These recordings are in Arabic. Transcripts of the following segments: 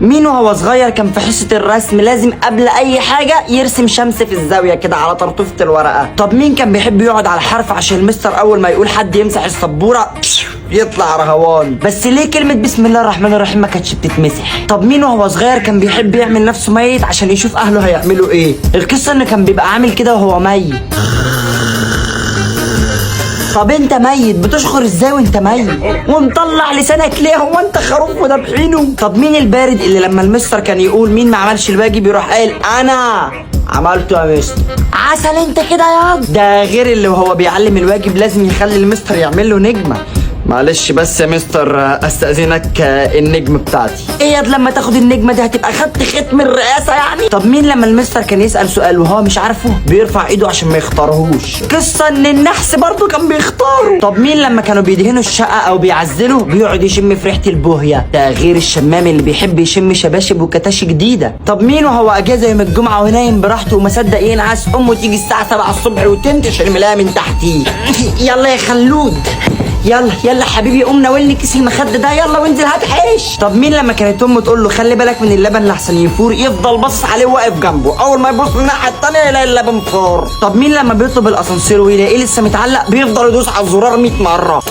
مين وهو صغير كان في حصة الرسم لازم قبل اي حاجة يرسم شمس في الزاوية كده على طرطوفة الورقة؟ طب مين كان بيحب يقعد على حرف عشان المستر اول ما يقول حد يمسح السبورة يطلع رهوان؟ بس ليه كلمة بسم الله الرحمن الرحيم ما كانتش بتتمسح؟ طب مين وهو صغير كان بيحب يعمل نفسه ميت عشان يشوف اهله هيعملوا ايه؟ القصة ان كان بيبقى عامل كده وهو ميت. طب انت ميت بتشخر ازاي وانت ميت ومطلع لسانك ليه؟ هو انت خروف وذبحينه؟ طب مين البارد اللي لما المستر كان يقول مين ما عملش الواجب يروح قايل انا عملته يا مستر؟ عسل انت كده ياض. ده غير اللي وهو بيعلم الواجب لازم يخلي المستر يعمل له نجمه. معلش بس يا مستر استاذنك النجم بتاعتي. ايه ياض لما تاخد النجمه دي هتبقى خدت ختم الرئاسه يعني؟ طب مين لما المستر كان يسال سؤال وهو مش عارفه بيرفع ايده عشان ما يختارهوش؟ قصه ان النحس برضه كان بيختاره. طب مين لما كانوا بيدهنوا الشقه او بيعزلوا بيقعد يشم في ريحه البوهيه؟ ده غير الشمام اللي بيحب يشم شباشب وكتاشي جديده. طب مين وهو اجازه يوم الجمعه ونايم براحته وما صدق ينعس امه تيجي الساعه 7 الصبح وتنتش الملايه من تحتيه؟ يلا يا خلود يلا يلا حبيبي قوم ناولني كيس المخده ده يلا وانزل هات عيش. طب مين لما كانت امه تقول له خلي بالك من اللبن لحسن يفور يفضل باصص عليه واقف جنبه اول ما يبص من الناحيه الثانيه يلاقي اللبن فار؟ طب مين لما بيطلب الاسانسير ويلاقيه لسه متعلق بيفضل يدوس على الزرار 100 مره؟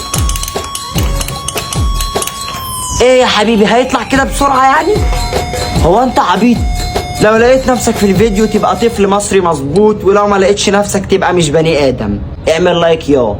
ايه يا حبيبي هيطلع كده بسرعه يعني؟ هو انت عبيط؟ لو لقيت نفسك في الفيديو تبقى طفل مصري مظبوط ولو ما لقيتش نفسك تبقى مش بني ادم. اعمل لايك يا